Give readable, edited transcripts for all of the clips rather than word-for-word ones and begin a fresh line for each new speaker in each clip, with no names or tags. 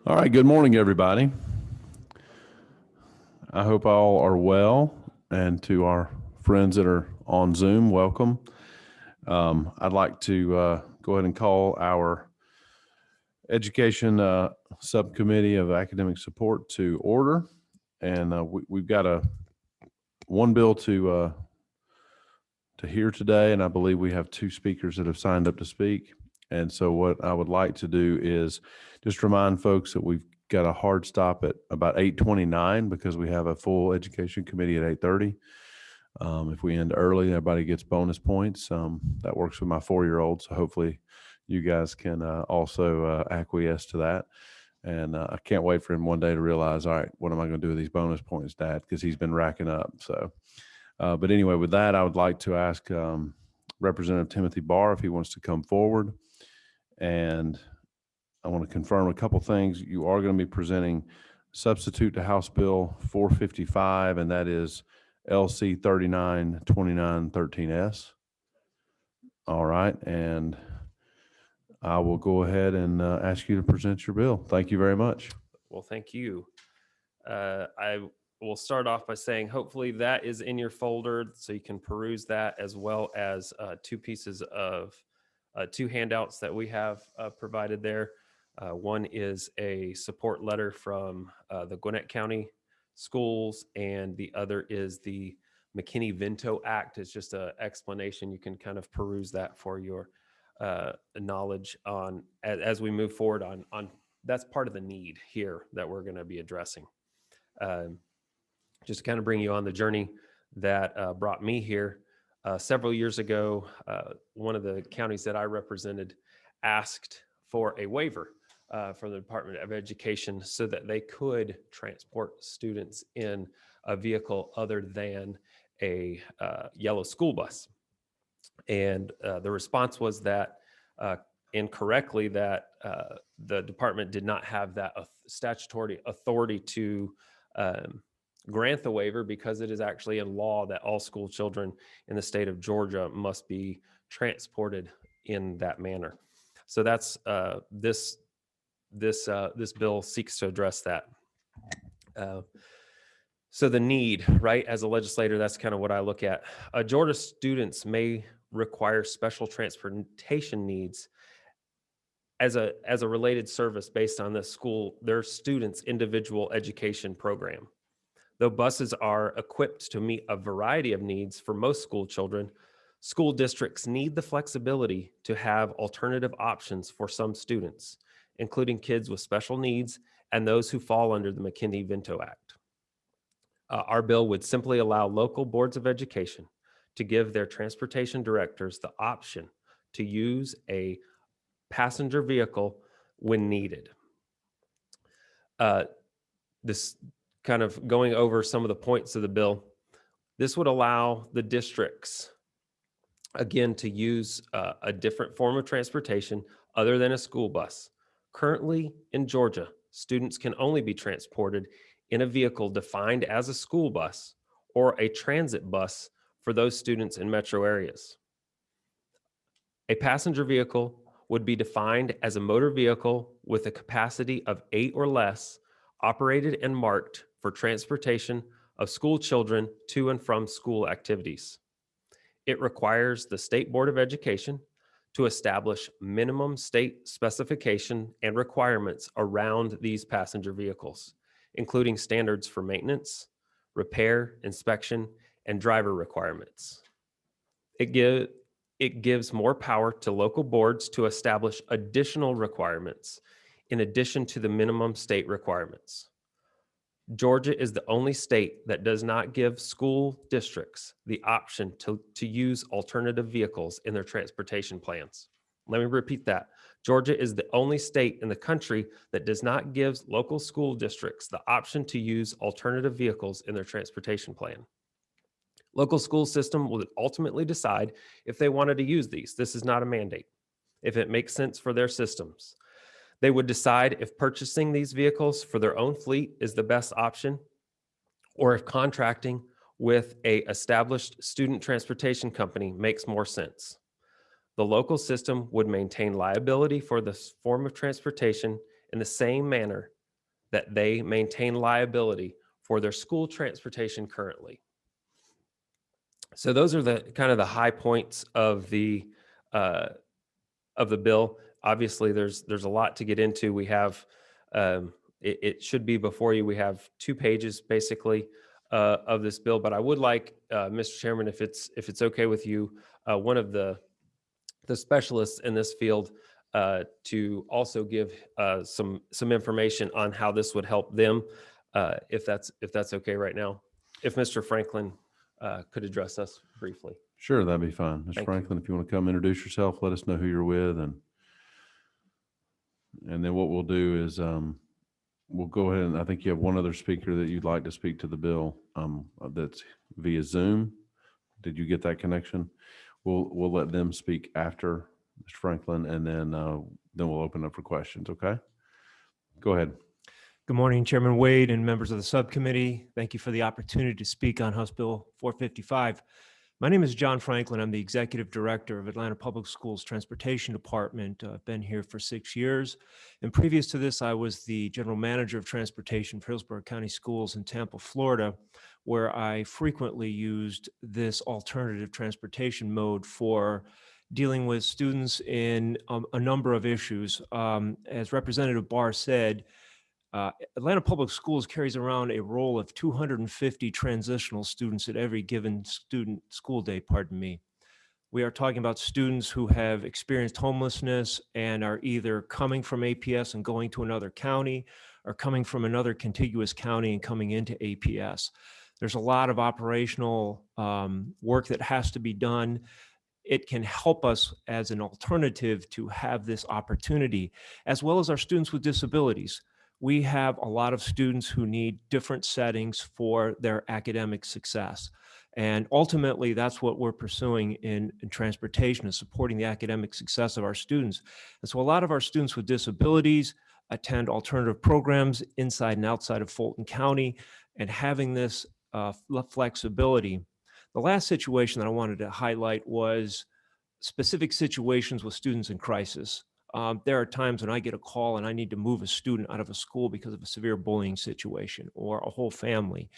All right, good morning, everybody. I hope all are well, and to our friends that are on Zoom, welcome. I'd like to go ahead and call our Education Subcommittee of Academic Support to order, and we've got one bill to hear today, and I believe we have two speakers that have signed up to speak. And so what I would like to do is just remind folks that we've got a hard stop at about 8:29 because we have a full education committee at 8:30. If we end early, everybody gets bonus points. That works with my 4-year-old, so hopefully you guys can also acquiesce to that. And I can't wait for him one day to realize, all right, what am I going to do with these bonus points, Dad? Because he's been racking up. So, but anyway, with that, I would like to ask Representative Timothy Barr if he wants to come forward. And I want to confirm a couple things. You are going to be presenting substitute to House Bill 455, and that is LC 392913S. All right, and I will go ahead and ask you to present your bill. Thank you very much.
Well, thank you. I will start off by saying hopefully that is in your folder so you can peruse that, as well as two pieces of two handouts that we have provided there. One is a support letter from the Gwinnett County schools, and the other is the McKinney-Vento Act. It's just an explanation. You can kind of peruse that for your knowledge on as we move forward on that's part of the need here that we're going to be addressing. Just to kind of bring you on the journey that brought me here. Several years ago, one of the counties that I represented asked for a waiver from the Department of Education so that they could transport students in a vehicle other than a yellow school bus. And the response was that incorrectly that the department did not have that statutory authority to grant the waiver, because it is actually in law that all school children in the state of Georgia must be transported in that manner. So that's this bill seeks to address that. So the need, right, as a legislator, that's kind of what I look at. Georgia students may require special transportation needs as a related service based on their students' individual education program. Though buses are equipped to meet a variety of needs for most school children, school districts need the flexibility to have alternative options for some students, including kids with special needs and those who fall under the McKinney-Vento Act. Our bill would simply allow local boards of education to give their transportation directors the option to use a passenger vehicle when needed. This kind of going over some of the points of the bill, this would allow the districts, again, to use a different form of transportation other than a school bus. Currently in Georgia, students can only be transported in a vehicle defined as a school bus or a transit bus for those students in metro areas. A passenger vehicle would be defined as a motor vehicle with a capacity of 8 or less, operated and marked for transportation of school children to and from school activities. It requires the State Board of Education to establish minimum state specification and requirements around these passenger vehicles, including standards for maintenance, repair, inspection, and driver requirements. It gives more power to local boards to establish additional requirements in addition to the minimum state requirements. Georgia is the only state that does not give school districts the option to use alternative vehicles in their transportation plans. Let me repeat that. Georgia is the only state in the country that does not give local school districts the option to use alternative vehicles in their transportation plan. Local school system will ultimately decide if they wanted to use these. This is not a mandate. If it makes sense for their systems. They would decide if purchasing these vehicles for their own fleet is the best option, or if contracting with an established student transportation company makes more sense. The local system would maintain liability for this form of transportation in the same manner that they maintain liability for their school transportation currently. So those are the kind of the high points uh, of the bill. Obviously, there's a lot to get into. We have it should be before you. We have 2 pages basically of this bill, but I would like, Mr. Chairman, if it's okay with you, one of the specialists in this field to also give some information on how this would help them, if that's okay right now. If Mr. Franklin could address us briefly.
Sure, that'd be fine. Mr.
Thank you.
Franklin, if you want to come introduce yourself, let us know who you're with, and then what we'll do is we'll go ahead, and I think you have one other speaker that you'd like to speak to the bill, that's via Zoom. Did you get that connection? We'll let them speak after Mr. Franklin, and then we'll open up for questions. Okay, go ahead.
Good morning, Chairman Wade and members of the subcommittee. Thank you for the opportunity to speak on House Bill 455. My name is John Franklin. I'm the Executive Director of Atlanta Public Schools Transportation Department. I've been here for 6 years. And previous to this, I was the General Manager of Transportation for Hillsborough County Schools in Tampa, Florida, where I frequently used this alternative transportation mode for dealing with students in a number of issues. As Representative Barr said, Atlanta Public Schools carries around a roll of 250 transitional students at every given school day, pardon me. We are talking about students who have experienced homelessness and are either coming from APS and going to another county, or coming from another contiguous county and coming into APS. There's a lot of operational work that has to be done. It can help us as an alternative to have this opportunity, as well as our students with disabilities. We have a lot of students who need different settings for their academic success. And ultimately, that's what we're pursuing in transportation, is supporting the academic success of our students. And so a lot of our students with disabilities attend alternative programs inside and outside of Fulton County, and having this flexibility. The last situation that I wanted to highlight was specific situations with students in crisis. There are times when I get a call and I need to move a student out of a school because of a severe bullying situation, or a whole family.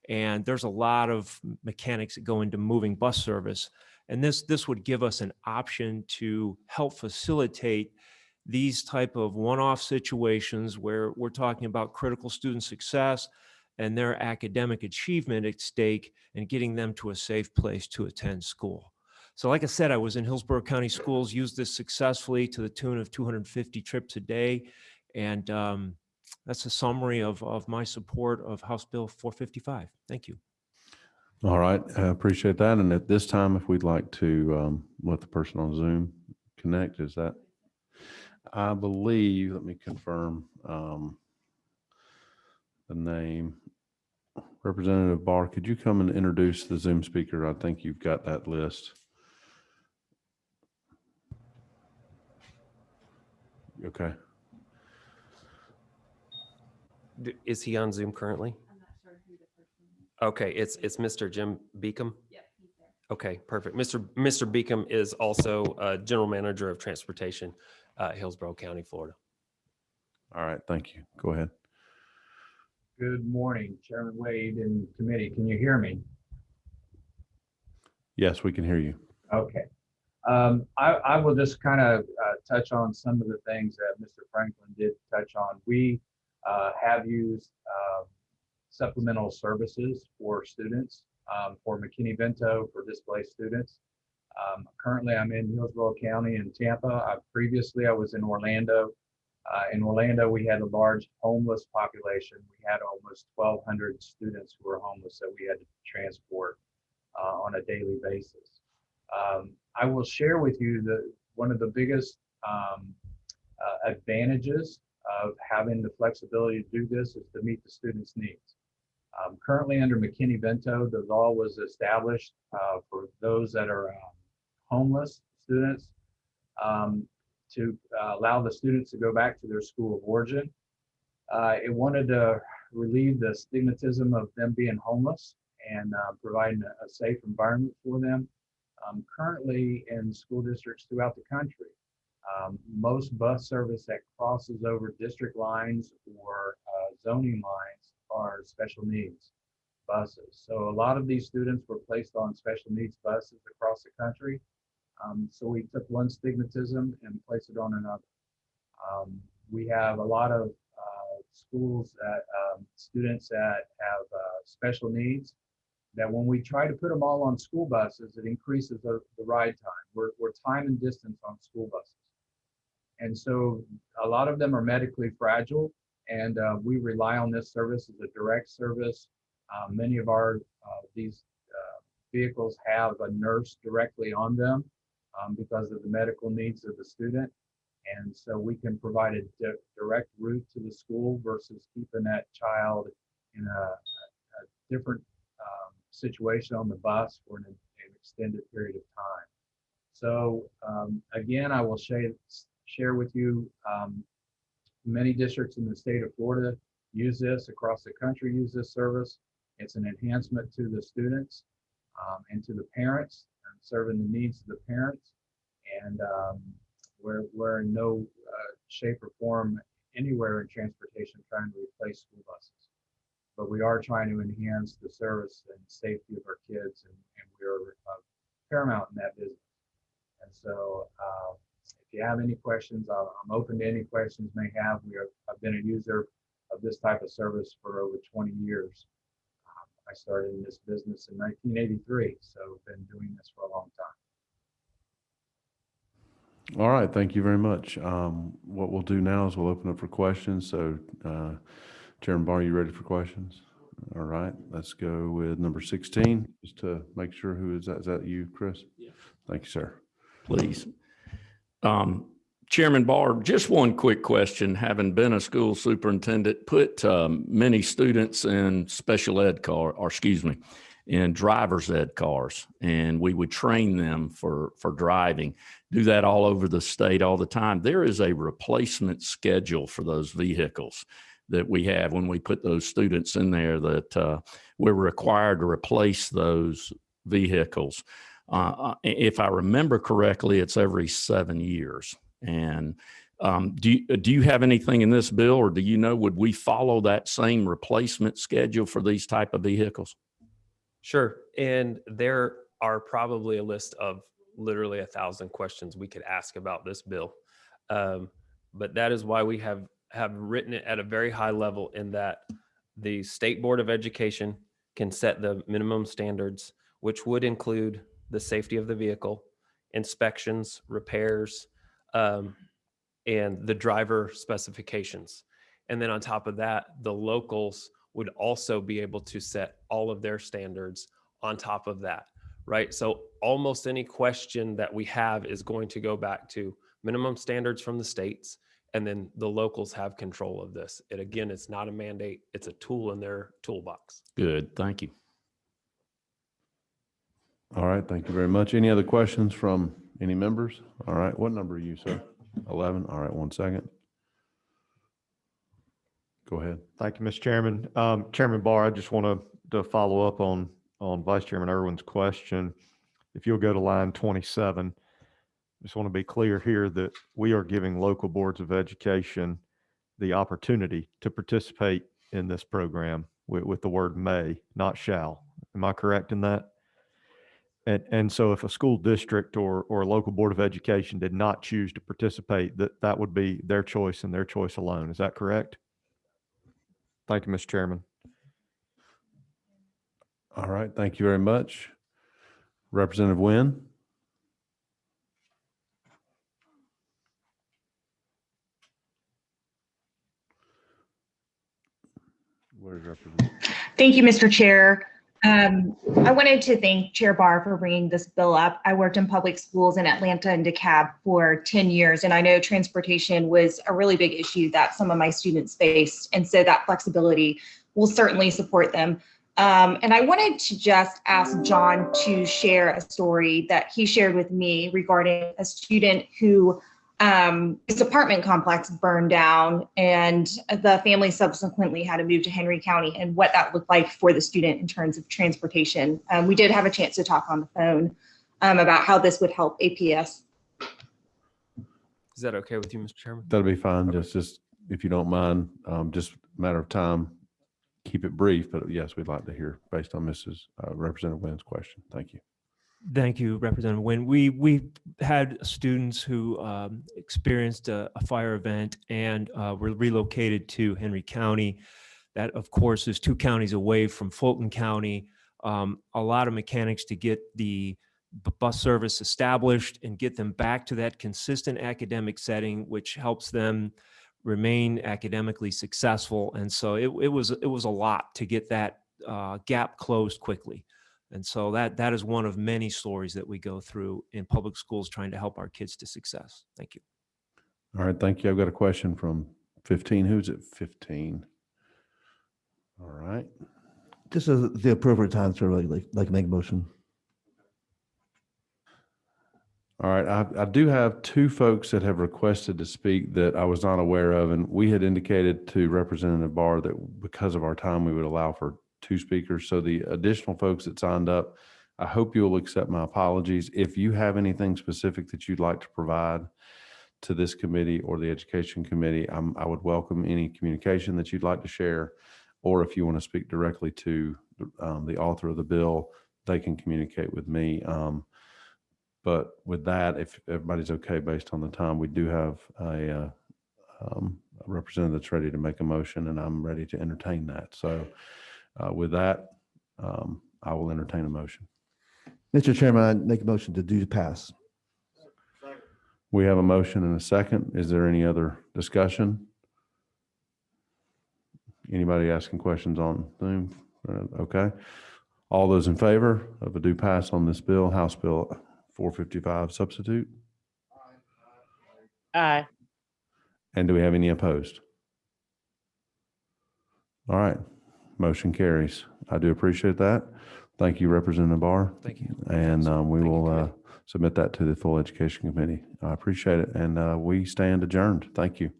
And there's a lot of mechanics that go into moving bus service. And this would give us an option to help facilitate these type of one-off situations where we're talking about critical student success and their academic achievement at stake, and getting them to a safe place to attend school. So like I said, I was in Hillsborough County Schools, used this successfully to the tune of 250 trips a day. And that's a summary of my support of House Bill 455. Thank you.
All right, I appreciate that. And at this time, if we'd like to let the person on Zoom connect, is that, I believe, let me confirm the name. Representative Barr, could you come and introduce the Zoom speaker? I think you've got that list. Okay.
Is he on Zoom currently?
I'm not sure who the person is.
Okay, it's Mr. Jim Beacom.
Yep, he's there.
Okay, perfect. Mr. Beacom is also General Manager of Transportation, Hillsborough County, Florida.
All right, thank you. Go ahead.
Good morning, Chairman Wade and committee. Can you hear me?
Yes, we can hear you.
Okay. I will just kind of touch on some of the things that Mr. Franklin did touch on. We have used supplemental services for students, for McKinney-Vento, for displaced students. Currently, I'm in Hillsborough County in Tampa. Previously, I was in Orlando. In Orlando, we had a large homeless population. We had almost 1,200 students who were homeless that we had to transport on a daily basis. I will share with you that one of the biggest advantages of having the flexibility to do this is to meet the students' needs. Currently under McKinney-Vento, the law was established for those that are homeless students to allow the students to go back to their school of origin. It wanted to relieve the stigmatism of them being homeless and providing a safe environment for them. Currently in school districts throughout the country, most bus service that crosses over district lines or zoning lines are special needs buses. So a lot of these students were placed on special needs buses across the country. So we took one stigmatism and placed it on another. We have a lot of schools that students that have special needs, that when we try to put them all on school buses, it increases the ride time. We're time and distance on school buses. And so a lot of them are medically fragile, and we rely on this service as a direct service. Many of these vehicles have a nurse directly on them because of the medical needs of the student. And so we can provide a direct route to the school versus keeping that child in a different situation on the bus for an extended period of time. So again, I will share with you, many districts in the state of Florida use this, across the country use this service. It's an enhancement to the students and to the parents, and serving the needs of the parents. And we're in no shape or form anywhere in transportation trying to replace school buses. But we are trying to enhance the service and safety of our kids, and we're paramount in that business. And so if you have any questions, I'm open to any questions you may have. I've been a user of this type of service for over 20 years. I started in this business in 1983, so I've been doing this for a long time.
All right, thank you very much. What we'll do now is we'll open up for questions. So Chairman Barr, you ready for questions? All right, let's go with number 16, just to make sure who is that? Is that you, Chris?
Yeah.
Thank you, sir.
Please. Chairman Barr, just one quick question. Having been a school superintendent, put many students in special ed in driver's ed cars, and we would train them for driving. Do that all over the state all the time. There is a replacement schedule for those vehicles that we have when we put those students in there, that we're required to replace those vehicles. If I remember correctly, it's every 7 years. And do you have anything in this bill, or do you know, would we follow that same replacement schedule for these type of vehicles?
Sure. And there are probably a list of literally 1,000 questions we could ask about this bill. But that is why we have written it at a very high level, in that the State Board of Education can set the minimum standards, which would include the safety of the vehicle, inspections, repairs, and the driver specifications. And then on top of that, the locals would also be able to set all of their standards on top of that, right? So almost any question that we have is going to go back to minimum standards from the states, and then the locals have control of this. And again, it's not a mandate, it's a tool in their toolbox.
Good, thank you.
All right, thank you very much. Any other questions from any members? All right, what number are you, sir? 11. All right, 1 second. Go ahead.
Thank you, Mr. Chairman. Chairman Barr, I just want to follow up on Vice Chairman Irwin's question. If you'll go to line 27, just want to be clear here that we are giving local boards of education the opportunity to participate in this program with the word may, not shall. Am I correct in that? And so if a school district or a local board of education did not choose to participate, that would be their choice and their choice alone. Is that correct? Thank you, Mr. Chairman.
All right, thank you very much. Representative Wynn? Where's Representative?
Thank you, Mr. Chair. I wanted to thank Chair Barr for bringing this bill up. I worked in public schools in Atlanta and DeKalb for 10 years, and I know transportation was a really big issue that some of my students faced. And so that flexibility will certainly support them. And I wanted to just ask John to share a story that he shared with me regarding a student who his apartment complex burned down, and the family subsequently had to move to Henry County, and what that looked like for the student in terms of transportation. We did have a chance to talk on the phone about how this would help APS.
Is that okay with you, Mr. Chairman?
That'll be fine.
Okay.
Just if you don't mind, just a matter of time, keep it brief, but yes, we'd like to hear based on Representative Wynn's question. Thank you.
Thank you, Representative Wynn. We had students who experienced a fire event and were relocated to Henry County. That, of course, is 2 counties away from Fulton County. A lot of mechanics to get the bus service established and get them back to that consistent academic setting, which helps them remain academically successful. And so it was a lot to get that gap closed quickly. And so that is one of many stories that we go through in public schools trying to help our kids to success. Thank you.
All right, thank you. I've got a question from 15. Who's at 15? All right.
This is the appropriate time to really like make a motion.
All right, I do have 2 folks that have requested to speak that I was not aware of, and we had indicated to Representative Barr that because of our time, we would allow for 2 speakers. So the additional folks that signed up, I hope you'll accept my apologies. If you have anything specific that you'd like to provide to this committee or the Education Committee, I would welcome any communication that you'd like to share, or if you want to speak directly to the author of the bill, they can communicate with me. But with that, if everybody's okay based on the time, we do have a representative that's ready to make a motion, and I'm ready to entertain that. So with that, I will entertain a motion.
Mr. Chairman, I make a motion to do pass.
We have a motion and a second. Is there any other discussion? Anybody asking questions on Zoom? Okay. All those in favor of a due pass on this bill, House Bill 455 substitute?
Aye.
And do we have any opposed? All right, motion carries. I do appreciate that. Thank you, Representative Barr.
Thank you.
And we
Thank you,
will
Committee.
submit that to the full Education Committee. I appreciate it. And we stand adjourned. Thank you.